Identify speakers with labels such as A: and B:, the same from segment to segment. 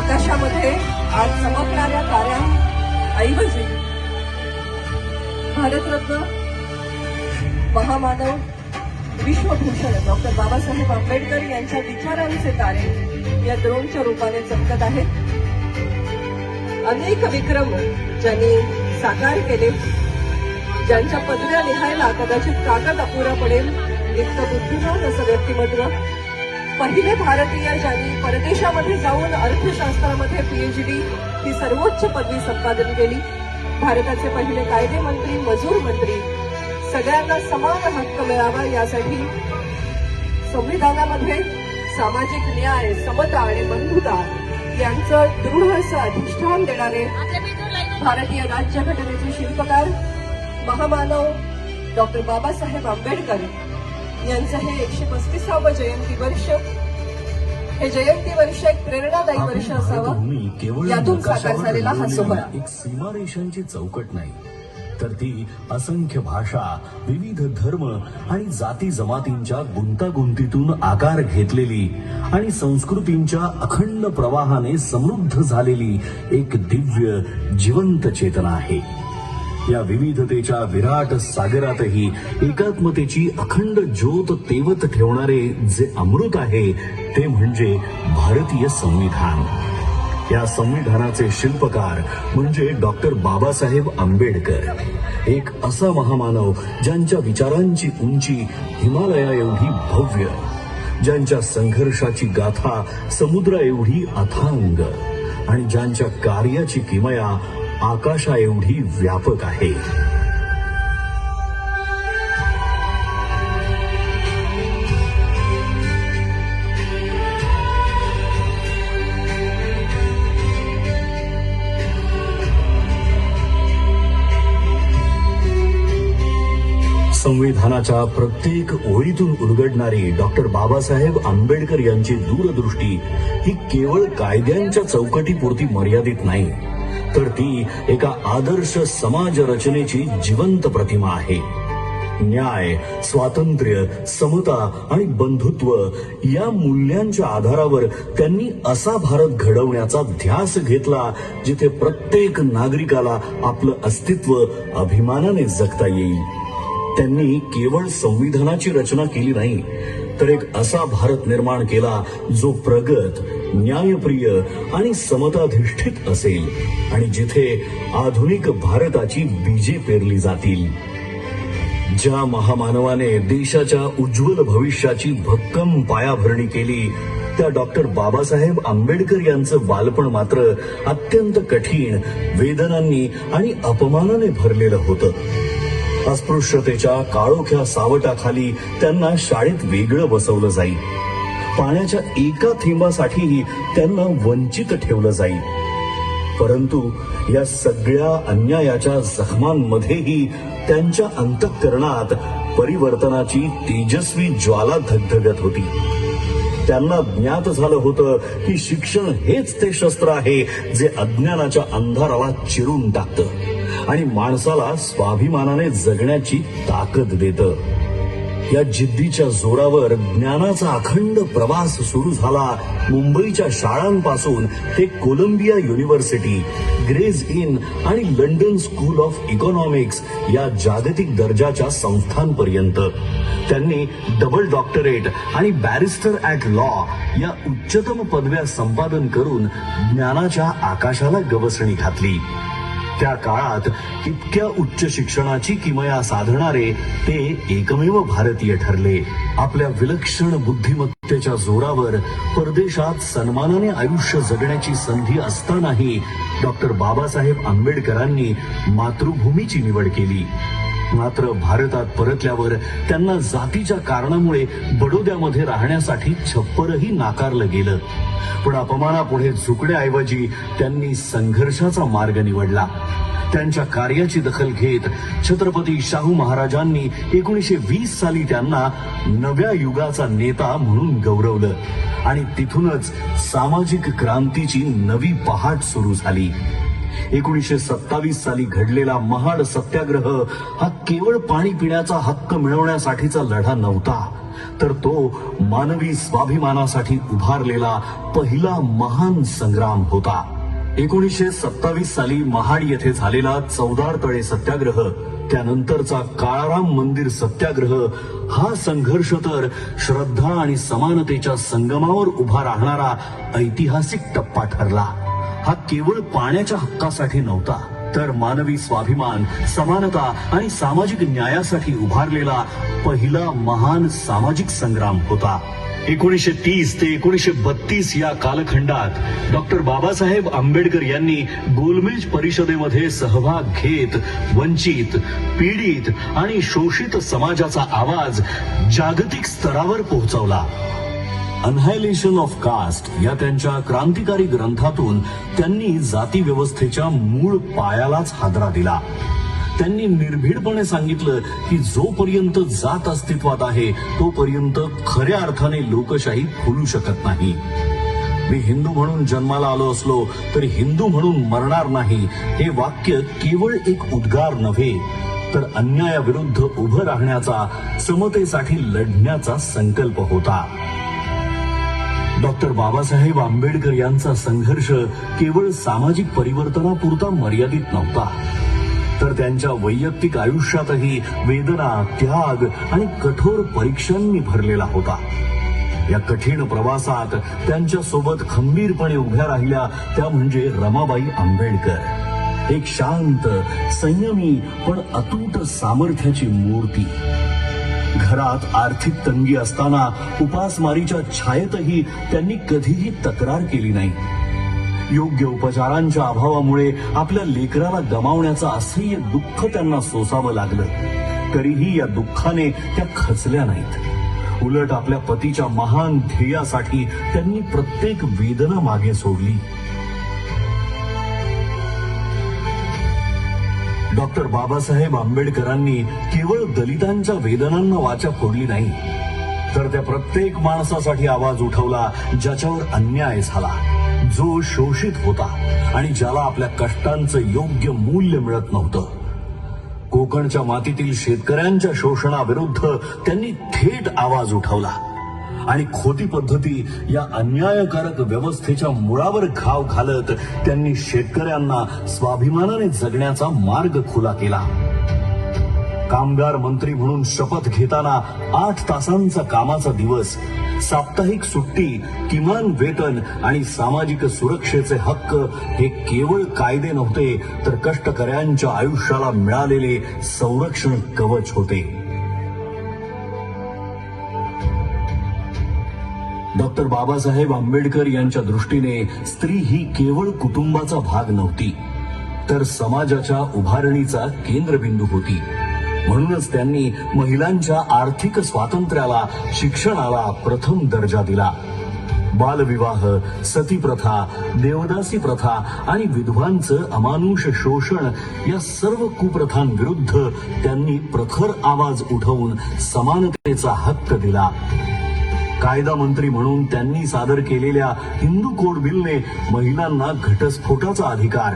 A: आकाशामध्ये आज चमकणाऱ्या ताऱ्यांऐवजी भारतरत्न महामानव विश्वभूषण डॉक्टर बाबासाहेब आंबेडकर यांच्या विचारांचे तारे या ड्रोनच्या रूपाने चमकत आहेत. अनेक विक्रम ज्यांनी साकार केले, ज्यांच्या पदव्या लिहायला कदाचित कागद अपुरा पडेल इतकं बुद्धिमान असं व्यक्तिमत्व, पहिले भारतीय ज्यांनी परदेशामध्ये जाऊन अर्थशास्त्रामध्ये PhD ही सर्वोच्च पदवी संपादन केली, भारताचे पहिले कायदे मंत्री, मजूर मंत्री, सगळ्यांना समान हक्क मिळावा यासाठी संविधानामध्ये सामाजिक न्याय, समता आणि बंधुता यांचं दृढ असं अधिष्ठान देणारे भारतीय राज्यघटनेचे शिल्पकार महामानव डॉक्टर बाबासाहेब आंबेडकर यांचं हे 135वे जयंती वर्ष, हे जयंती वर्ष एक प्रेरणादायी वर्ष असावं यातून साकार झालेला हा सोहळा.
B: एक सीमारेषांची चौकट नाही, तर ती असंख्य भाषा, विविध धर्म आणि जाती जमातींच्या गुंतागुंतीतून आकार घेतलेली आणि संस्कृतींच्या अखंड प्रवाहाने समृद्ध झालेली एक दिव्य जिवंत चेतना आहे. या विविधतेच्या विराट सागरातही एकात्मतेची अखंड ज्योत तेवत ठेवणारे जे अमृत आहे ते म्हणजे भारतीय संविधान. या संविधानाचे शिल्पकार म्हणजे डॉक्टर बाबासाहेब आंबेडकर, एक असा महामानव ज्यांच्या विचारांची उंची हिमालया एवढी भव्य, ज्यांच्या संघर्षाची गाथा समुद्रा एवढी अथांग आणि ज्यांच्या कार्याची किमया आकाशा एवढी व्यापक आहे. संविधानाच्या प्रत्येक ओळीतून उलगडणारी डॉक्टर बाबासाहेब आंबेडकर यांची दूरदृष्टी ही केवळ कायद्यांच्या चौकटीपुरती मर्यादित नाही, तर ती एका आदर्श समाज रचनेची जिवंत प्रतिमा आहे. न्याय, स्वातंत्र्य, समता आणि बंधुत्व या मूल्यांच्या आधारावर त्यांनी असा भारत घडवण्याचा ध्यास घेतला जिथे प्रत्येक नागरिकाला आपलं अस्तित्व अभिमानाने जगता येईल. त्यांनी केवळ संविधानाची रचना केली नाही, तर एक असा भारत निर्माण केला जो प्रगत, न्यायप्रिय आणि समताधिष्ठित असेल आणि जिथे आधुनिक भारताची बीजे पेरली जातील. ज्या महामानवाने देशाच्या उज्ज्वल भविष्याची भक्कम पायाभरणी केली त्या डॉक्टर बाबासाहेब आंबेडकर यांचं बालपण मात्र अत्यंत कठीण, वेदनांनी आणि अपमानाने भरलेलं होतं. अस्पृश्यतेच्या काळोख्या सावटाखाली त्यांना शाळेत वेगळं बसवलं जाई. पाण्याच्या एका थेंबासाठीही त्यांना वंचित ठेवलं जाई. परंतु या सगळ्या अन्यायाच्या जखमांमध्येही त्यांच्या अंतःकरणात परिवर्तनाची तेजस्वी ज्वाला धगधगत होती. त्यांना ज्ञात झालं होतं की शिक्षण हेच ते शस्त्र आहे जे अज्ञानाच्या अंधाराला चिरून टाकतं आणि माणसाला स्वाभिमानाने जगण्याची ताकद देतं. या जिद्दीच्या जोरावर ज्ञानाचा अखंड प्रवास सुरू झाला. मुंबईच्या शाळांपासून ते कोलंबिया युनिव्हर्सिटी, ग्रेज इन आणि लंडन स्कूल ऑफ इकॉनॉमिक्स या जागतिक दर्जाच्या संस्थांपर्यंत त्यांनी डबल डॉक्टरेट आणि बॅरिस्टर ऍट लॉ या उच्चतम पदव्या संपादन करून ज्ञानाच्या आकाशाला गवसणी घातली. त्या काळात इतक्या उच्च शिक्षणाची किमया साधणारे ते एकमेव भारतीय ठरले. आपल्या विलक्षण बुद्धिमत्तेच्या जोरावर परदेशात सन्मानाने आयुष्य जगण्याची संधी असतानाही डॉक्टर बाबासाहेब आंबेडकरांनी मातृभूमीची निवड केली. मात्र भारतात परतल्यावर त्यांना जातीच्या कारणामुळे बडोद्यामध्ये राहण्यासाठी छप्परही नाकारलं गेलं. पण अपमानापुढे झुकण्याऐवजी त्यांनी संघर्षाचा मार्ग निवडला. त्यांच्या कार्याची दखल घेत छत्रपती शाहू महाराजांनी 1920 साली त्यांना नव्या युगाचा नेता म्हणून गौरवलं आणि तिथूनच सामाजिक क्रांतीची नवी पहाट सुरू झाली. 1927 साली घडलेला महाड सत्याग्रह हा केवळ पाणी पिण्याचा हक्क मिळवण्यासाठीचा लढा नव्हता, तर तो मानवी स्वाभिमानासाठी उभारलेला पहिला महान संग्राम होता. 1927 साली महाड येथे झालेला चौदार तळे सत्याग्रह, त्यानंतरचा काळाराम मंदिर सत्याग्रह हा संघर्ष तर श्रद्धा आणि समानतेच्या संगमावर उभा राहणारा ऐतिहासिक टप्पा ठरला. हा केवळ पाण्याच्या हक्कासाठी नव्हता, तर मानवी स्वाभिमान, समानता आणि सामाजिक न्यायासाठी उभारलेला पहिला महान सामाजिक संग्राम होता. 1930 ते 1932 या कालखंडात डॉक्टर बाबासाहेब आंबेडकर यांनी गोलमेज परिषदेमध्ये सहभाग घेत वंचित, पीडित आणि शोषित समाजाचा आवाज जागतिक स्तरावर पोहोचवला. अनहायलेशन ऑफ कास्ट या त्यांच्या क्रांतिकारी ग्रंथातून त्यांनी जाती व्यवस्थेच्या मूळ पायालाच हादरा दिला. त्यांनी निर्भीडपणे सांगितलं की जोपर्यंत जात अस्तित्वात आहे तोपर्यंत खऱ्या अर्थाने लोकशाही फुलू शकत नाही. मी हिंदू म्हणून जन्माला आलो असलो तरी हिंदू म्हणून मरणार नाही, हे वाक्य केवळ एक उद्गार नव्हे, तर अन्यायाविरुद्ध उभं राहण्याचा, समतेसाठी लढण्याचा संकल्प होता. डॉक्टर बाबासाहेब आंबेडकर यांचा संघर्ष केवळ सामाजिक परिवर्तनापुरता मर्यादित नव्हता, तर त्यांच्या वैयक्तिक आयुष्यातही वेदना, त्याग आणि कठोर परीक्षांनी भरलेला होता. या कठीण प्रवासात त्यांच्या सोबत खंबीरपणे उभ्या राहिल्या त्या म्हणजे रमाबाई आंबेडकर, एक शांत, संयमी पण अतूट सामर्थ्याची मूर्ती. घरात आर्थिक तंगी असताना उपासमारीच्या छायेतही त्यांनी कधीही तक्रार केली नाही. योग्य उपचारांच्या अभावामुळे आपल्या लेकराला गमावण्याचं असह्य दुःख त्यांना सोसावं लागलं, तरीही या दुःखाने त्या खचल्या नाहीत. उलट आपल्या पतीच्या महान ध्येयासाठी त्यांनी प्रत्येक वेदना मागे सोडली. डॉक्टर बाबासाहेब आंबेडकरांनी केवळ दलितांच्या वेदनांना वाचा फोडली नाही, तर त्या प्रत्येक माणसासाठी आवाज उठवला ज्याच्यावर अन्याय झाला, जो शोषित होता आणि ज्याला आपल्या कष्टांचं योग्य मूल्य मिळत नव्हतं. कोकणच्या मातीतील शेतकऱ्यांच्या शोषणाविरुद्ध त्यांनी थेट आवाज उठवला आणि खोटी पद्धती या अन्यायकारक व्यवस्थेच्या मुळावर घाव घालत त्यांनी शेतकऱ्यांना स्वाभिमानाने जगण्याचा मार्ग खुला केला. कामगार मंत्री म्हणून शपथ घेताना 8 तासांचा कामाचा दिवस, साप्ताहिक सुट्टी, किमान वेतन आणि सामाजिक सुरक्षेचे हक्क हे केवळ कायदे नव्हते, तर कष्टकऱ्यांच्या आयुष्याला मिळालेले संरक्षण कवच होते. डॉक्टर बाबासाहेब आंबेडकर यांच्या दृष्टीने स्त्री ही केवळ कुटुंबाचा भाग नव्हती, तर समाजाच्या उभारणीचा केंद्रबिंदू होती. म्हणूनच त्यांनी महिलांच्या आर्थिक स्वातंत्र्याला, शिक्षणाला प्रथम दर्जा दिला. बालविवाह, सतीप्रथा, देवदासी प्रथा आणि विधवांचं अमानुष शोषण या सर्व कुप्रथांविरुद्ध त्यांनी प्रखर आवाज उठवून समानतेचा हक्क दिला. कायदा मंत्री म्हणून त्यांनी सादर केलेल्या हिंदू कोड बिलने महिलांना घटस्फोटाचा अधिकार,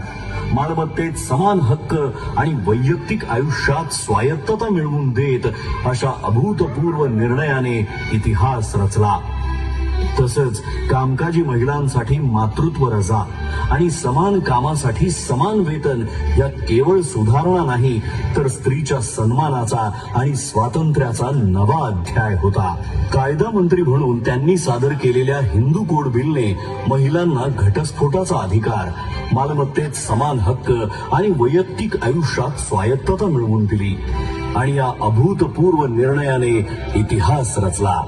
B: मालमत्तेत समान हक्क आणि वैयक्तिक आयुष्यात स्वायत्तता मिळवून देत अशा अभूतपूर्व निर्णयाने इतिहास रचला. तसंच कामकाजी महिलांसाठी मातृत्व रजा आणि समान कामासाठी समान वेतन या केवळ सुधारणा नाही, तर स्त्रीच्या सन्मानाचा आणि स्वातंत्र्याचा नवा अध्याय होता. कायदा मंत्री म्हणून त्यांनी सादर केलेल्या हिंदू कोड बिलने महिलांना घटस्फोटाचा अधिकार, मालमत्तेत समान हक्क आणि वैयक्तिक आयुष्यात स्वायत्तता मिळवून दिली आणि या अभूतपूर्व निर्णयाने इतिहास रचला.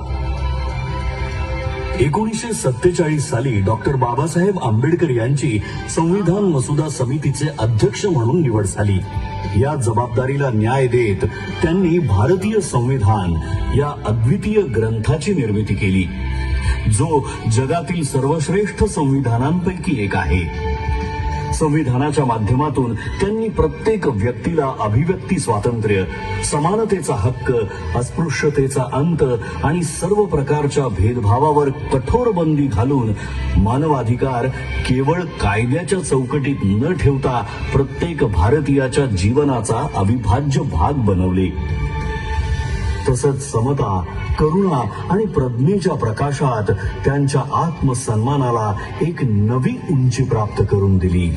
B: 1947 साली डॉक्टर बाबासाहेब आंबेडकर यांची संविधान मसुदा समितीचे अध्यक्ष म्हणून निवड झाली. या जबाबदारीला न्याय देत त्यांनी भारतीय संविधान या अद्वितीय ग्रंथाची निर्मिती केली, जो जगातील सर्वश्रेष्ठ संविधानांपैकी एक आहे. संविधानाच्या माध्यमातून त्यांनी प्रत्येक व्यक्तीला अभिव्यक्ती स्वातंत्र्य, समानतेचा हक्क, अस्पृश्यतेचा अंत आणि सर्व प्रकारच्या भेदभावावर कठोर बंदी घालून मानवाधिकार केवळ कायद्याच्या चौकटीत न ठेवता प्रत्येक भारतीयाच्या जीवनाचा अविभाज्य भाग बनवले. तसंच समता, करुणा आणि प्रज्ञेच्या प्रकाशात त्यांच्या आत्मसन्मानाला एक नवी उंची प्राप्त करून दिली.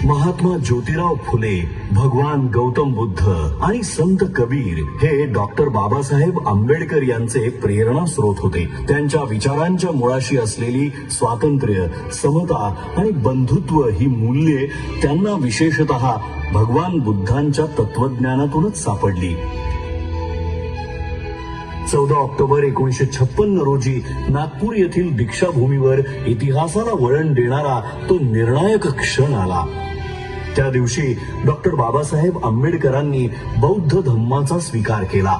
B: महात्मा ज्योतिराव फुले, भगवान गौतम बुद्ध आणि संत कबीर हे डॉक्टर बाबासाहेब आंबेडकर यांचे प्रेरणा स्रोत होते. त्यांच्या विचारांच्या मुळाशी असलेली स्वातंत्र्य, समता आणि बंधुत्व ही मूल्ये त्यांना विशेषतः भगवान बुद्धांच्या तत्वज्ञानातूनच सापडली. 14 ऑक्टोबर 1956 रोजी नागपूर येथील दीक्षाभूमीवर इतिहासाला वळण देणारा तो निर्णायक क्षण आला. त्या दिवशी डॉक्टर बाबासाहेब आंबेडकरांनी बौद्ध धम्माचा स्वीकार केला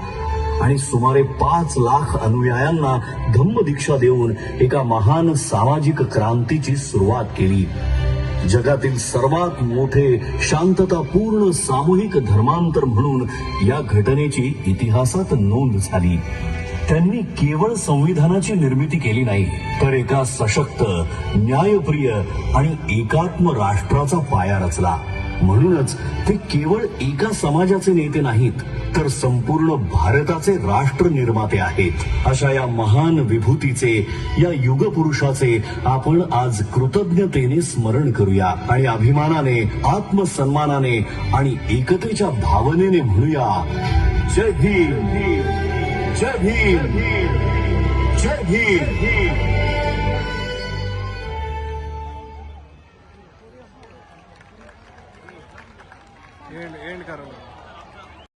B: आणि सुमारे 5 लाख अनुयायांना धम्मदीक्षा देऊन एका महान सामाजिक क्रांतीची सुरुवात केली. जगातील सर्वात मोठे शांततापूर्ण सामूहिक धर्मांतर म्हणून या घटनेची इतिहासात नोंद झाली. त्यांनी केवळ संविधानाची निर्मिती केली नाही, तर एका सशक्त, न्यायप्रिय आणि एकात्म राष्ट्राचा पाया रचला. म्हणूनच ते केवळ एका समाजाचे नेते नाहीत, तर संपूर्ण भारताचे राष्ट्र निर्माते आहेत. अशा या महान विभूतीचे, या युगपुरुषाचे आपण आज कृतज्ञतेने स्मरण करूया आणि अभिमानाने, आत्मसन्मानाने आणि एकतेच्या भावनेने म्हणूया, जय भीम, जय भीम, जय भीम.